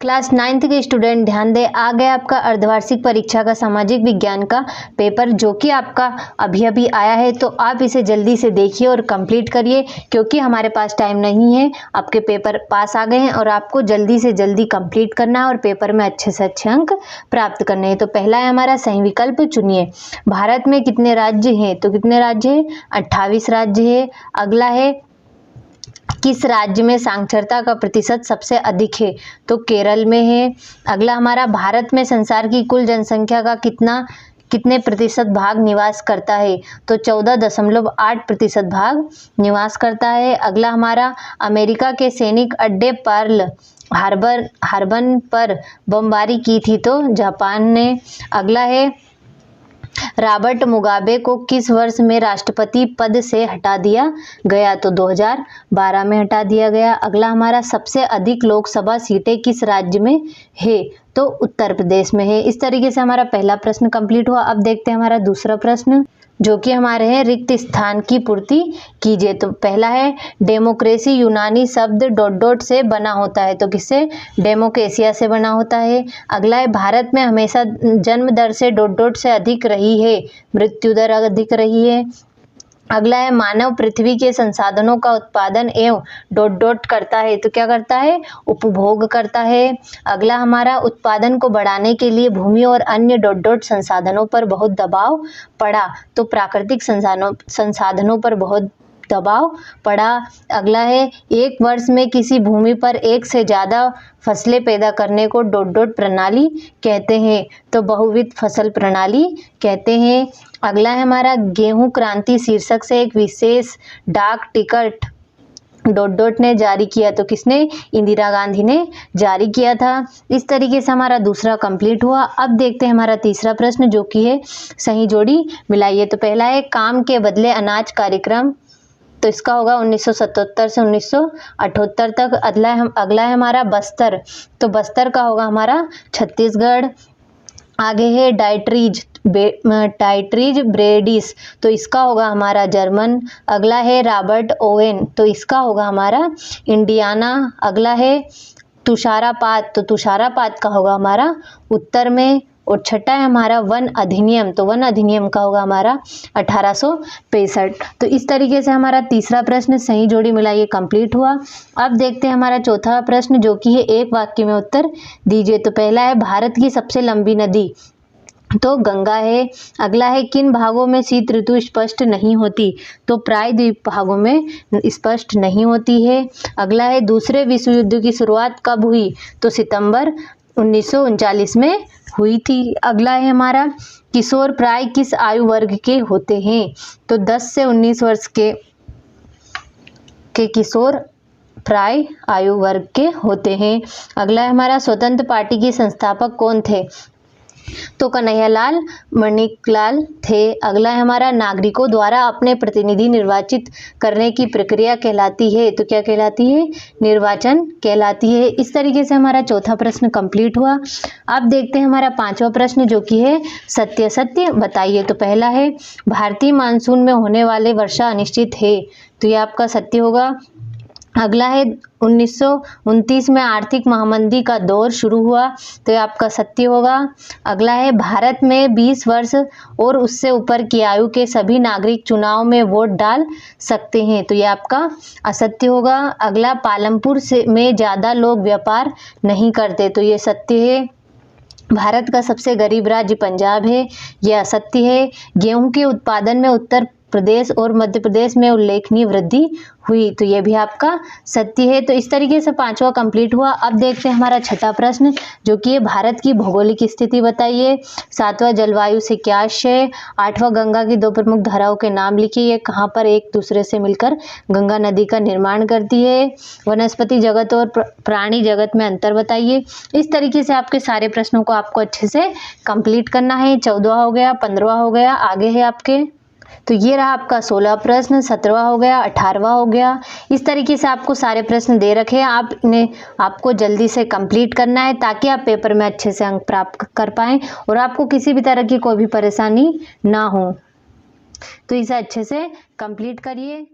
Class 9th के student ध्यान दें, आ गया आपका अर्धवार्षिक परीक्षा का सामाजिक विज्ञान का पेपर जो कि आपका अभी अभी आया है। तो आप इसे जल्दी से देखिए और कंप्लीट करिए क्योंकि हमारे पास टाइम नहीं है। आपके पेपर पास आ गए हैं और आपको जल्दी से जल्दी कंप्लीट करना है और पेपर में अच्छे से अच्छे अंक प्राप्त करने हैं। तो पहला है हमारा सही विकल्प चुनिए। भारत में कितने राज्य हैं? तो कितने राज्य हैं? 28 राज्य है। अगला है किस राज्य में साक्षरता का प्रतिशत सबसे अधिक है? तो केरल में है। अगला हमारा भारत में संसार की कुल जनसंख्या का कितने प्रतिशत भाग निवास करता है? तो 14.8% भाग निवास करता है। अगला हमारा अमेरिका के सैनिक अड्डे पर्ल हार्बर पर बमबारी की थी तो जापान ने। अगला है रॉबर्ट मुगाबे को किस वर्ष में राष्ट्रपति पद से हटा दिया गया? तो 2012 में हटा दिया गया। अगला हमारा सबसे अधिक लोकसभा सीटें किस राज्य में है? तो उत्तर प्रदेश में है। इस तरीके से हमारा पहला प्रश्न कंप्लीट हुआ। अब देखते हैं हमारा दूसरा प्रश्न जो कि हमारे हैं रिक्त स्थान की पूर्ति कीजिए। तो पहला है डेमोक्रेसी यूनानी शब्द ... से बना होता है। तो किससे? डेमोक्रेसिया से बना होता है। अगला है भारत में हमेशा जन्म दर से ... से अधिक रही है, मृत्यु दर अधिक रही है। अगला है मानव पृथ्वी के संसाधनों का उत्पादन एवं ... करता है। तो क्या करता है? उपभोग करता है। अगला हमारा उत्पादन को बढ़ाने के लिए भूमि और अन्य ... संसाधनों पर बहुत दबाव पड़ा। तो प्राकृतिक संसाधनों पर बहुत दबाव पड़ा। अगला है एक वर्ष में किसी भूमि पर एक से ज्यादा फसलें पैदा करने को ... प्रणाली कहते हैं। तो बहुविध फसल प्रणाली कहते हैं। अगला है हमारा गेहूं क्रांति शीर्षक से एक विशेष डाक टिकट ... ने जारी किया। तो किसने? इंदिरा गांधी ने जारी किया था। इस तरीके से हमारा दूसरा कंप्लीट हुआ। अब देखते हैं हमारा तीसरा प्रश्न जो कि है सही जोड़ी मिलाइए। तो पहला है काम के बदले अनाज कार्यक्रम। तो इसका होगा 1977 से 1978 तक। अगला है हमारा बस्तर। तो बस्तर का होगा हमारा छत्तीसगढ़। आगे है डाइट्रीज ब्रेडिस। तो इसका होगा हमारा जर्मन। अगला है रॉबर्ट ओवेन। तो इसका होगा हमारा इंडियाना। अगला है तुषारापात। तो तुषारापात का होगा हमारा उत्तर में। और छठा है हमारा वन अधिनियम। तो वन अधिनियम का होगा हमारा 1865। तो इस तरीके से हमारा तीसरा प्रश्न सही जोड़ी मिलाइए कंप्लीट हुआ। अब देखते हैं हमारा चौथा प्रश्न जो कि है एक वाक्य में उत्तर दीजिए। तो पहला है भारत की सबसे लंबी नदी। तो गंगा है। अगला है किन भागों में शीत ऋतु स्पष्ट नहीं होती? तो प्रायद्वीप भागों में स्पष्ट नहीं होती है। अगला है दूसरे विश्व युद्ध की शुरुआत कब हुई? तो सितंबर 1939 में हुई थी। अगला है हमारा किशोर प्राय किस आयु वर्ग के होते हैं? तो 10 से 19 वर्ष के किशोर प्राय आयु वर्ग के होते हैं। अगला है हमारा स्वतंत्र पार्टी के संस्थापक कौन थे? तो कन्हैयालाल माणिकलाल थे। अगला है हमारा नागरिकों द्वारा अपने प्रतिनिधि निर्वाचित करने की प्रक्रिया कहलाती है। तो क्या कहलाती है? निर्वाचन कहलाती है। इस तरीके से हमारा चौथा प्रश्न कंप्लीट हुआ। अब देखते हैं हमारा पांचवा प्रश्न जो कि है सत्य सत्य बताइए। तो पहला है भारतीय मानसून में होने वाले वर्षा अनिश्चित है। तो ये आपका सत्य होगा। अगला है 1929 में आर्थिक महामंदी का दौर शुरू हुआ। तो ये आपका सत्य होगा। अगला है भारत में 20 वर्ष और उससे ऊपर की आयु के सभी नागरिक चुनाव में वोट डाल सकते हैं। तो ये आपका असत्य होगा। अगला पालमपुर में ज़्यादा लोग व्यापार नहीं करते। तो ये सत्य है। भारत का सबसे गरीब राज्य पंजाब है। यह असत्य है। गेहूं के उत्पादन में उत्तर प्रदेश और मध्य प्रदेश में उल्लेखनीय वृद्धि हुई। तो यह भी आपका सत्य है। तो इस तरीके से पांचवा कंप्लीट हुआ। अब देखते हैं हमारा छठा प्रश्न जो कि है भारत की भौगोलिक स्थिति बताइए। सातवां जलवायु से क्या आशय? आठवां गंगा की 2 प्रमुख धाराओं के नाम लिखिए। ये कहाँ पर एक दूसरे से मिलकर गंगा नदी का निर्माण करती है? वनस्पति जगत और प्राणी जगत में अंतर बताइए। इस तरीके से आपके सारे प्रश्नों को आपको अच्छे से कंप्लीट करना है। 14वां हो गया, 15वां हो गया, आगे है आपके। तो ये रहा आपका 16 प्रश्न, 17वां हो गया, 18वां हो गया। इस तरीके से आपको सारे प्रश्न दे रखे हैं। आपको जल्दी से कंप्लीट करना है ताकि आप पेपर में अच्छे से अंक प्राप्त कर पाएं और आपको किसी भी तरह की कोई भी परेशानी ना हो। तो इसे अच्छे से कंप्लीट करिए।